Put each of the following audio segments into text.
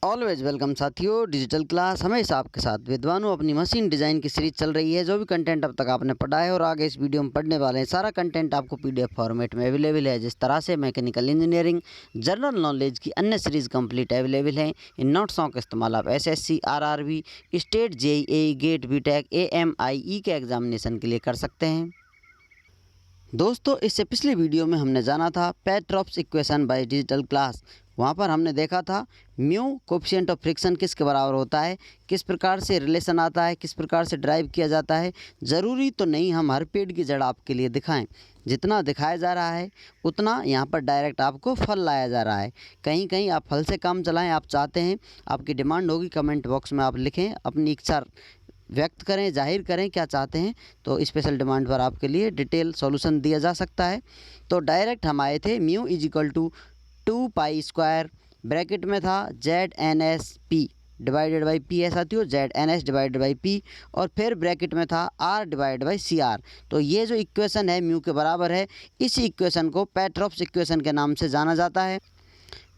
Always welcome साथियों, digital class हमेशा आपके साथ। विद्वानों, अपनी मशीन डिज़ाइन की सीरीज चल रही है। जो भी कंटेंट अब तक आपने पढ़ा है और आगे इस वीडियो में पढ़ने वाले हैं, सारा कंटेंट आपको पीडीएफ फॉर्मेट में अवेलेबल है। जिस तरह से मैकेनिकल इंजीनियरिंग, जनरल नॉलेज की अन्य सीरीज़ कंप्लीट अवेलेबल हैं। इन नोट्सों का इस्तेमाल आप SSC, RRB, state, JEE, GATE, BTech, AMIE के एग्जामिनेशन के लिए कर सकते हैं। दोस्तों, इससे पिछली वीडियो में हमने जाना था पेट्रोप्स इक्वेशन बाय डिजिटल क्लास। वहाँ पर हमने देखा था म्यू कोफिशिएंट ऑफ फ्रिक्शन किसके बराबर होता है, किस प्रकार से रिलेशन आता है, किस प्रकार से ड्राइव किया जाता है। ज़रूरी तो नहीं हम हर पेड़ की जड़ आपके लिए दिखाएं, जितना दिखाया जा रहा है उतना यहाँ पर डायरेक्ट आपको फल लाया जा रहा है। कहीं कहीं आप फल से काम चलाएं, आप चाहते हैं, आपकी डिमांड होगी, कमेंट बॉक्स में आप लिखें, अपनी इच्छा व्यक्त करें, जाहिर करें क्या चाहते हैं, तो स्पेशल डिमांड पर आपके लिए डिटेल सॉल्यूशन दिया जा सकता है। तो डायरेक्ट हम आए थे mu is equal to 2 pi square, bracket में था ZNS/P डिवाइडेड बाई P है साथियों, ZNS डिवाइडेड बाई P, और फिर ब्रैकेट में था R डिवाइडेड बाई CR। तो ये जो इक्वेशन है म्यू के बराबर है, इस इक्वेशन को पेट्रोप्स इक्वेशन के नाम से जाना जाता है।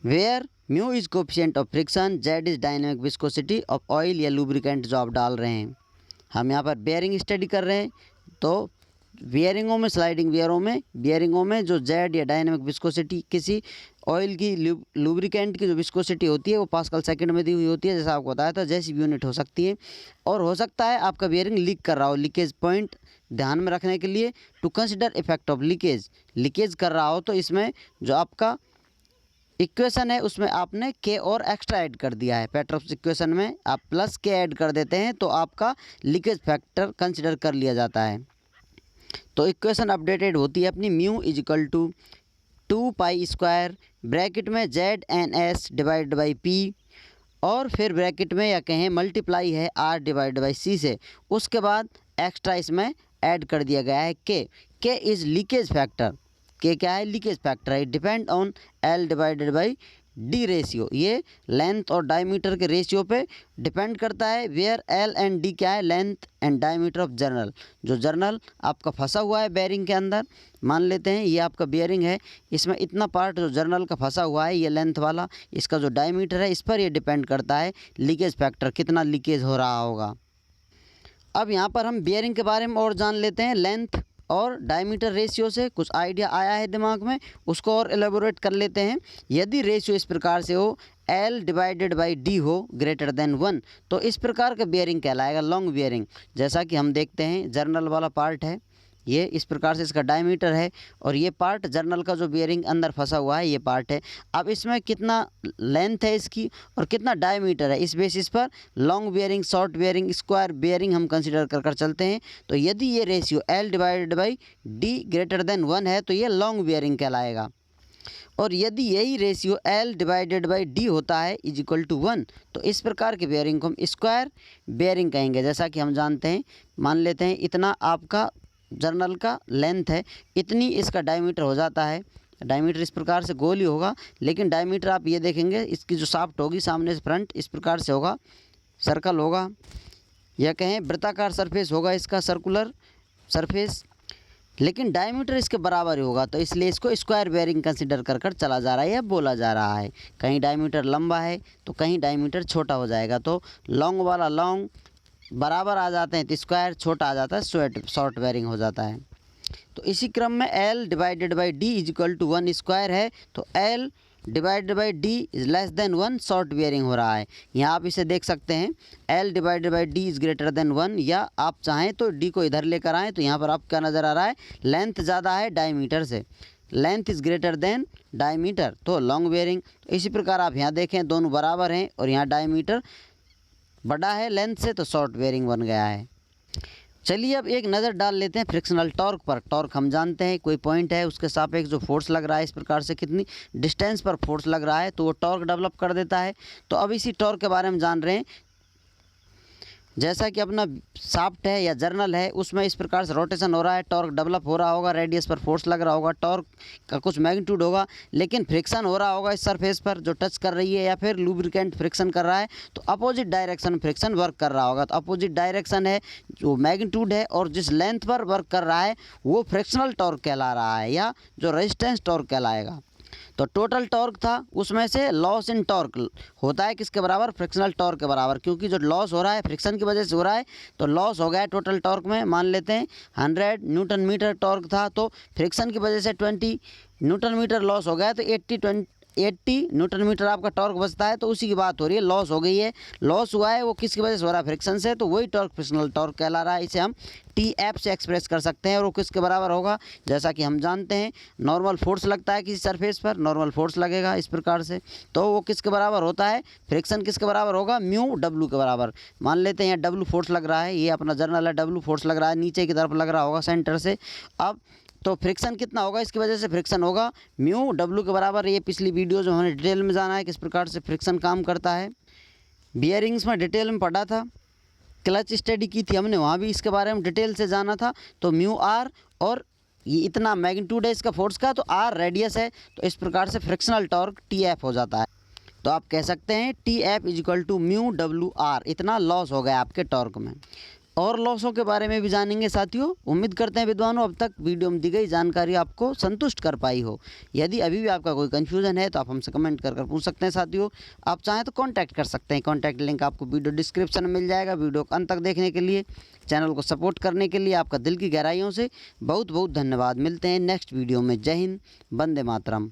Where mu is coefficient of friction, Z is dynamic viscosity of oil या लुब्रिकेंट जो आप डाल रहे हैं। हम यहाँ पर बेयरिंग स्टडी कर रहे हैं, तो बियरिंगों में, स्लाइडिंग बियरिंगों में जो जेड या डायनेमिक विस्कोसिटी किसी ऑयल की, लुब्रिकेंट की जो विस्कोसिटी होती है वो पास्कल सेकंड में दी हुई होती है। जैसा आपको बताया था, जैसी यूनिट हो सकती है। और हो सकता है आपका बियरिंग लीक कर रहा हो, लीकेज पॉइंट ध्यान में रखने के लिए, to consider effect of leakage कर रहा हो तो इसमें जो आपका इक्वेशन है उसमें आपने के और एक्स्ट्रा ऐड कर दिया है। पेट्रोप्स इक्वेशन में आप प्लस के ऐड कर देते हैं तो आपका लीकेज फैक्टर कंसिडर कर लिया जाता है। तो इक्वेशन अपडेटेड होती है अपनी mu is equal to 2 pi square, bracket में ZNS डिवाइड बाई P, और फिर ब्रैकेट में या कहें मल्टीप्लाई है R डिवाइड बाई C से। उसके बाद एक्स्ट्रा इसमें ऐड कर दिया गया है के इज़ लीकेज फैक्टर। के क्या है? लीकेज फैक्टर है। Depend on L divided by D ratio, ये लेंथ और डायमीटर के रेशियो पे डिपेंड करता है। वेयर L एंड D क्या है? Length and diameter of journal. जो जर्नल आपका फंसा हुआ है बेयरिंग के अंदर, मान लेते हैं ये आपका बेयरिंग है, इसमें इतना पार्ट जो जर्नल का फंसा हुआ है, ये लेंथ वाला, इसका जो डायमीटर है इस पर ये डिपेंड करता है लीकेज फैक्टर, कितना लीकेज हो रहा होगा। अब यहाँ पर हम बेयरिंग के बारे में और जान लेते हैं। लेंथ और डायमीटर रेशियो से कुछ आइडिया आया है दिमाग में, उसको और एलेबोरेट कर लेते हैं। यदि रेशियो इस प्रकार से हो, L डिवाइडेड बाई D हो ग्रेटर देन 1, तो इस प्रकार का बेयरिंग कहलाएगा लॉन्ग बेयरिंग। जैसा कि हम देखते हैं जर्नल वाला पार्ट है, ये इस प्रकार से इसका डायमीटर है, और ये पार्ट जर्नल का जो बेयरिंग अंदर फंसा हुआ है ये पार्ट है। अब इसमें कितना लेंथ है इसकी और कितना डायमीटर है, इस बेसिस पर long bearing, short bearing, square bearing हम कंसिडर कर चलते हैं। तो यदि ये ratio L divided by D greater than 1 है तो ये लॉन्ग बेयरिंग कहलाएगा। और यदि यही ratio L divided by D होता है इज इक्वल टू 1, तो इस प्रकार के बेयरिंग को हम स्क्वायर बेयरिंग कहेंगे। जैसा कि हम जानते हैं, मान लेते हैं इतना आपका जर्नल का लेंथ है, इतनी इसका डायमीटर हो जाता है। डायमीटर इस प्रकार से गोल ही होगा, लेकिन डायमीटर आप ये देखेंगे इसकी जो शाफ्ट होगी सामने से फ्रंट इस प्रकार से होगा, सर्कल होगा, या कहें वृत्ताकार सरफेस होगा इसका, सर्कुलर सरफेस, लेकिन डायमीटर इसके बराबर ही होगा। तो इसलिए इसको स्क्वायर बेयरिंग कंसिडर कर चला जा रहा है या बोला जा रहा है। कहीं डायमीटर लंबा है तो कहीं डायमीटर छोटा हो जाएगा, तो लॉन्ग वाला लॉन्ग बराबर आ जाते हैं तो स्क्वायर छोटा आ जाता है, शॉर्ट बेयरिंग हो जाता है। तो इसी क्रम में L divided by D is equal to 1 square है, तो L divided by D is less than 1 short bearing हो रहा है। यहाँ आप इसे देख सकते हैं, L divided by D is greater than 1, या आप चाहें तो D को इधर लेकर आएँ तो यहाँ पर आपको क्या नज़र आ रहा है? लेंथ ज़्यादा है डायमीटर से, length is greater than diameter, तो लॉन्ग बेयरिंग। तो इसी प्रकार आप यहाँ देखें दोनों बराबर हैं और यहाँ डायमीटर बड़ा है लेंथ से, तो शॉर्ट बेयरिंग बन गया है। चलिए अब एक नज़र डाल लेते हैं फ्रिक्शनल टॉर्क पर। टॉर्क हम जानते हैं, कोई पॉइंट है उसके सापेक्ष जो फोर्स लग रहा है, इस प्रकार से कितनी डिस्टेंस पर फोर्स लग रहा है तो वो टॉर्क डेवलप कर देता है। तो अब इसी टॉर्क के बारे में जान रहे हैं। जैसा कि अपना शाफ्ट है या जर्नल है, उसमें इस प्रकार से रोटेशन हो रहा है, टॉर्क डेवलप हो रहा होगा, रेडियस पर फोर्स लग रहा होगा, टॉर्क का कुछ मैग्नीट्यूड होगा, लेकिन फ्रिक्शन हो रहा होगा इस सरफेस पर जो टच कर रही है, या फिर लुब्रिकेंट फ्रिक्शन कर रहा है, तो अपोजिट डायरेक्शन में फ्रिक्शन वर्क कर रहा होगा। तो अपोजिट डायरेक्शन है जो मैग्नीट्यूड है और जिस लेंथ पर वर्क कर रहा है वो फ्रिक्शनल टॉर्क कहला रहा है, या जो रेजिस्टेंस टॉर्क कहलाएगा। तो टोटल टॉर्क था, उसमें से लॉस इन टॉर्क होता है किसके बराबर, फ्रिक्शनल टॉर्क के बराबर, क्योंकि जो लॉस हो रहा है फ्रिक्शन की वजह से हो रहा है, तो लॉस हो गया है टोटल टॉर्क में। मान लेते हैं 100 न्यूटन मीटर टॉर्क था, तो फ्रिक्शन की वजह से 20 न्यूटन मीटर लॉस हो गया, तो 80 न्यूटन मीटर आपका टॉर्क बचता है। तो उसी की बात हो रही है, लॉस हो गई है, लॉस हुआ है वो किसकी वजह से हो रहा है, फ्रिक्शन से, तो वही टॉर्क फ्रिक्शनल टॉर्क कहला रहा है। इसे हम TF से एक्सप्रेस कर सकते हैं, और वो किसके बराबर होगा, जैसा कि हम जानते हैं नॉर्मल फोर्स लगता है किसी सरफेस पर, नॉर्मल फोर्स लगेगा इस प्रकार से, तो वो किसके बराबर होता है, फ्रिक्शन किसके बराबर होगा, म्यू W के बराबर। मान लेते हैं यहाँ W फोर्स लग रहा है, ये अपना जर्नल है, W फोर्स लग रहा है, नीचे की तरफ लग रहा होगा सेंटर से। अब तो फ्रिक्शन कितना होगा, इसकी वजह से फ्रिक्शन होगा म्यू W के बराबर। ये पिछली वीडियो जो हमने डिटेल में जाना है किस प्रकार से फ्रिक्शन काम करता है, बियरिंग्स में डिटेल में पढ़ा था, क्लच स्टडी की थी हमने, वहाँ भी इसके बारे में डिटेल से जाना था। तो म्यू R, और ये इतना मैग्नीट्यूड है इसका फोर्स का, तो R रेडियस है, तो इस प्रकार से फ्रिक्शनल टॉर्क TF हो जाता है। तो आप कह सकते हैं TF = म्यू WR, इतना लॉस हो गया आपके टॉर्क में। और लॉसों के बारे में भी जानेंगे साथियों। उम्मीद करते हैं विद्वानों अब तक वीडियो में दी गई जानकारी आपको संतुष्ट कर पाई हो। यदि अभी भी आपका कोई कन्फ्यूज़न है तो आप हमसे कमेंट कर पूछ सकते हैं साथियों। आप चाहें तो कांटेक्ट कर सकते हैं, कांटेक्ट लिंक आपको वीडियो डिस्क्रिप्शन में मिल जाएगा। वीडियो को अंत तक देखने के लिए, चैनल को सपोर्ट करने के लिए आपका दिल की गहराइयों से बहुत बहुत धन्यवाद। मिलते हैं नेक्स्ट वीडियो में। जय हिंद, वंदे मातरम।